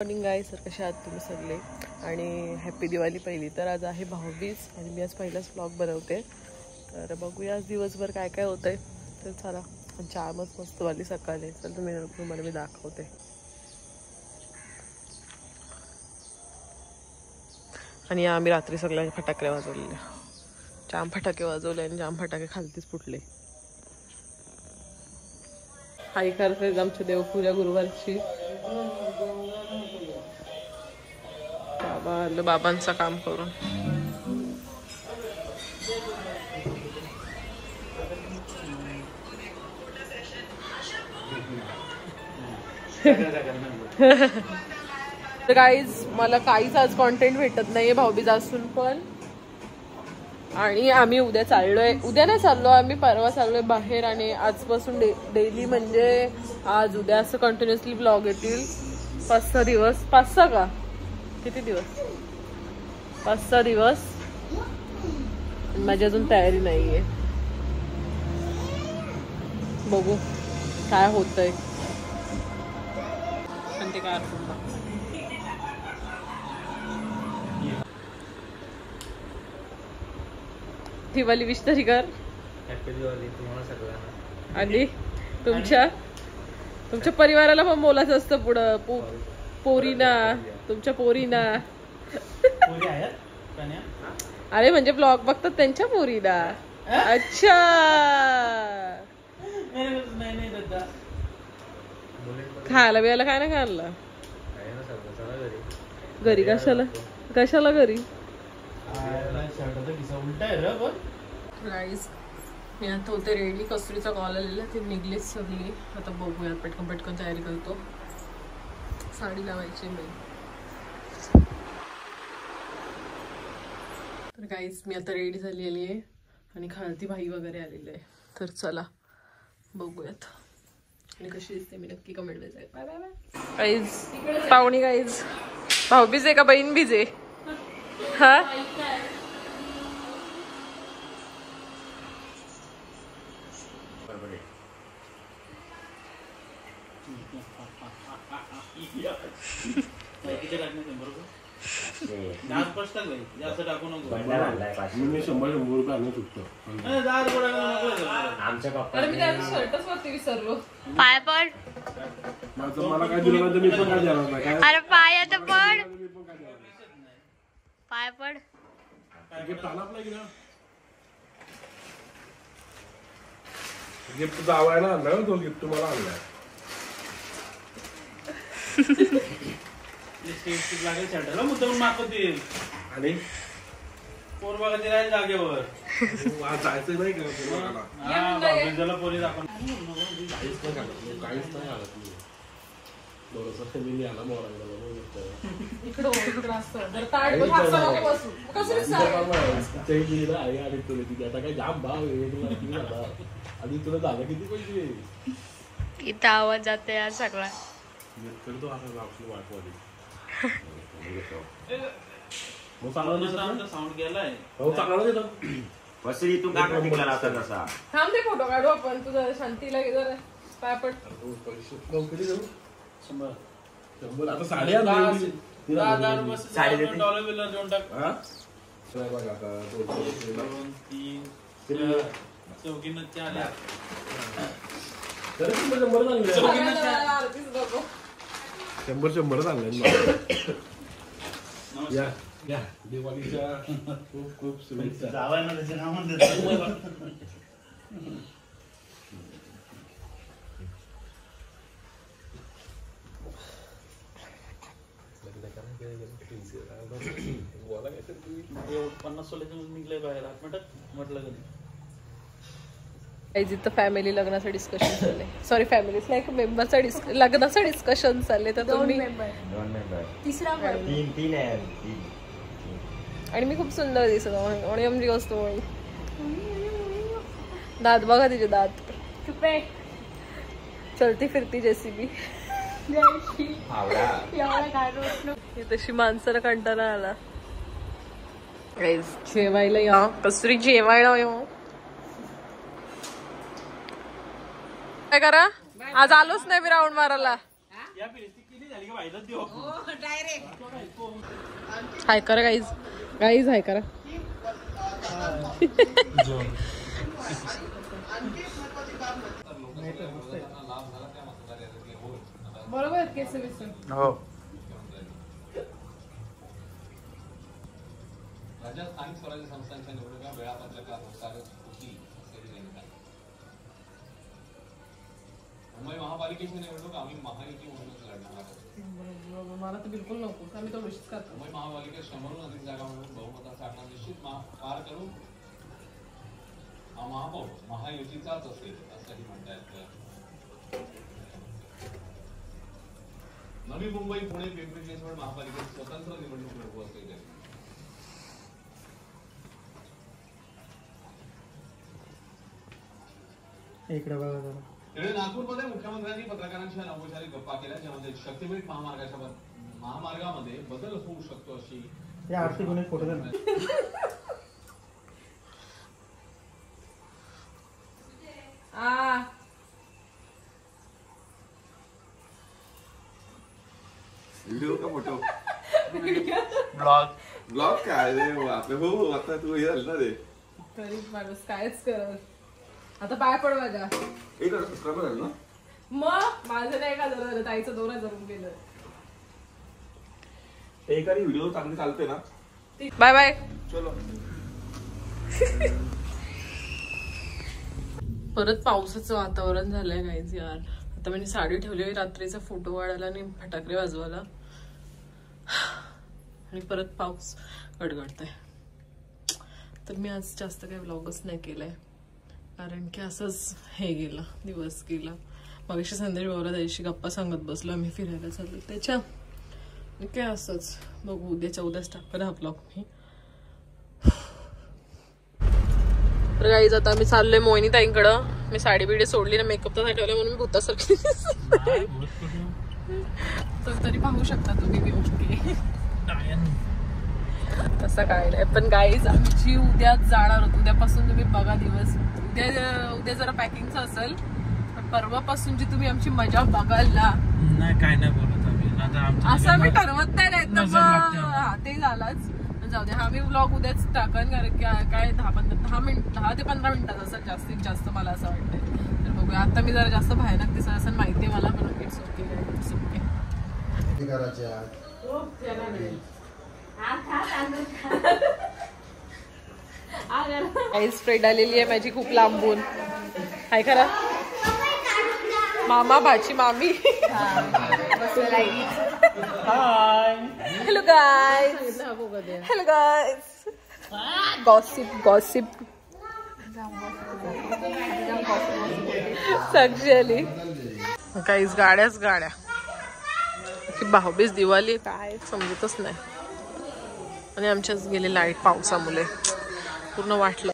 Morning गाईस, तर कसे आहात तुम्ही सगळे आणि हॅपी दिवाळी पहिली. तर आज आहे भाऊबीज आणि मी आज पहिलाच व्लॉग बनवते. तर बघूया आज दिवसभर काय काय होतंय. तर चला, जामच मस्त वाली सकाळी. तर तुम्हाला मी दाखवते. आणि आम्ही रात्री सगळ्या फटाके वाजवलेले, जाम फटाके वाजवले आणि जाम फटाके खालतीच फुटले. आई करते आमच्या देवपूजा गुरुवारची. बाबा आलं बाबांचं काम करून. तर गाईज मला काहीच आज कॉन्टेंट भेटत नाहीये भाऊबीज असून पण. आणि आम्ही उद्या चाललोय, उद्या नाही चाललो आम्ही, परवा चाललोय बाहेर. आणि आजपासून डेली म्हणजे आज उद्या असं कंटिन्युअसली ब्लॉग येतील 5-6 दिवस. 5-6 का किती दिवस, 5-6 दिवस. माझी अजून तयारी नाहीये, बघू काय होतंय. पण ते काय दिवाळी विश तरी कर. हॅपी दिवाळी तुम्हाला सगळ्यांना. आणि तुमच्या परिवाराला पण बोलायचं असतं पुढं. पोरीना, तुमच्या पोरीना. अरे म्हणजे ब्लॉग बघतात त्यांच्या पोरीना. अच्छा, खायला बियाला काय ना खायला घरी. कशाला घरी. गाईज मी आता होते रेडी. कस्तुरीचा कॉल आलेला, ती निघलीच सगळी. आता बघूया, पटकन तयारी करतो. साडी लावायची मी. तर गाईज मी आता रेडी झालेली आहे आणि खालती भाई वगैरे आलेली आहे. तर चला बघूयात आणि कशी दिसते मी नक्की कमेंट द्यायचं. Bye bye bye guys. पाहुणी गाईज, भाऊबीज आहे का बहीण बीज आहे? हा, शर्टच वरती विसरलो. पाय पड. अरे पायात पड, पाय पड. गिफ्ट जावायला आणलाय तो. गिफ्ट मला आणलाय. आणि पोरबागाची राहील जागेवर जायचं नाही का पोरी दाखवून काहीच नाही आला. थोडस फॅमिली आला आता काय जाम भाव आणि तुला झालं किती पैसे. इथं आवाज जाते यार सगळा. करतो आता आपली वाटवाडी. साऊंड गेलाय. हो चांगला देतो. तू का निघाला आता तसा. थांब ते फोटो काढू आपण. तुझा शांतीला जरा पाय पड. किती देऊ? 100. आता साडी $10,000 बिलर देऊन टाक. बघा आता 2, 3, 4 आल्या. 100 चाललंय. या या दिवाळीच्या खूप खूप शुभेच्छा. निघले बाहेर म्हटलं कधी. इथं फॅमिली लग्नाचं डिस्कशन चाललंय. सॉरी, फॅमिली लाईक मेंबरचं लग्नाचं डिस्कशन चाललंय. तर तुम्ही 2 मेंबर. तिसरा तीन आहे. आणि मी खूप सुंदर दिसत आणि आमची वस्तू. दात बघा तिचे दात. चलती फिरती जेसीबी. तशी माणसाला कंटाळा आला. जेवायला या, कस्तुरी जेवायला या. काय करा, आज आलोच नाही मी राऊंड मारायला. हाय करा गाईज, गाईज हाय करा. बरोबर केस हो. राज्यात स्थानिक स्वराज्य संस्थांच्या निवडणुका वेळापत्रकानुसार होती असेही नेमका. मुंबई महापालिकेची निवडणूक आम्ही महायुती म्हणूनच लढणार आहोत. मला तर बिलकुल नको, आम्ही तो विषय करतो. मुंबई महापालिकेत 100हून अधिक जागा मिळून बहुमताचा आकडा निश्चित पार करून हा महापौर महायुतीचाच असेल असंही म्हणतायत. नवी मुंबई, पुणे, पिंपरी चिंचवड महापालिकेत स्वतंत्र निवडणूक लढवू असेल. इकडे बघा जरा. तिकडे नागपूरमध्ये मुख्यमंत्र्यांनी पत्रकारांशी अनौपचारिक गप्पा केल्या, ज्यामध्ये शक्तीपीठ महामार्गामध्ये बदल होऊ शकतो अशी आरती गुन्हे फोटो द्या. व्हिडिओ का फोटो ब्लॉग काय रे बापरे. हो आता तू हे झालं ना रे. गरीब माणूस कायच करत. आता पाय पड माझ्या. एक सबस्क्रायबर झालं ना. मग माझं नाही का झालं, ताईचं 2000 गेलं. एखादी व्हिडिओ चांगली चालते ना. Bye bye. चलो. परत पावसाचं वातावरण झालंय गाईज यार. आता मी साडी ठेवली रात्रीचा फोटो काढायला आणि फटाके वाजवायला, आणि परत पाऊस गडगडतोय. तर मी आज जास्त काही व्लॉगच नाही केलाय, कारण की असंच हे गेला दिवस गेला. मगाशी संदेश भाऊला त्याशी गप्पा सांगत बसलो, आम्ही फिरायला चाललो त्याच्या. काय असंच बघू, उद्याच टाकतो हा ब्लॉग मी. तर गाईज आता मी चाललोय मोहिनी ताईंकडं. मी साडी बिडी सोडली ना, मेकअप तर ठेवला म्हणून मी भूतासारखी तरी पाहू शकता तुम्ही मी ओके तसं काय नाही. पण गाईज आमची उद्याच जाणार होतो. उद्यापासून तुम्ही बघा दिवस. उद्या जरा पॅकिंगचं असेल, पण परवापासून जी तुम्ही आमची मजा बघाल ना. नाही काय नाही बोलत आम्ही असं मी ठरवत नाही. ते झालंच. जाऊ दे, हा मी व्लॉग उद्याच टाकन, कारण की काय 10 ते 15 मिनिटात असं जास्तीत जास्त मला असं वाटतंय. तर बघूया. आता मी जरा जास्त भयानक दिसत असं माहितीये मला, पण it's okay, it's okay. Ice friend आलेली आहे माझी खूप लांबून. हाय करा मामा, भाची, मामी. Hello guys. Hello guys. Gossip. Actually. Guys, गाड्या. की भाऊबीज दिवाळी काय समजतच नाही. आणि आमच्याच गेले लाईट पावसामुळे पूर्ण वाटलं.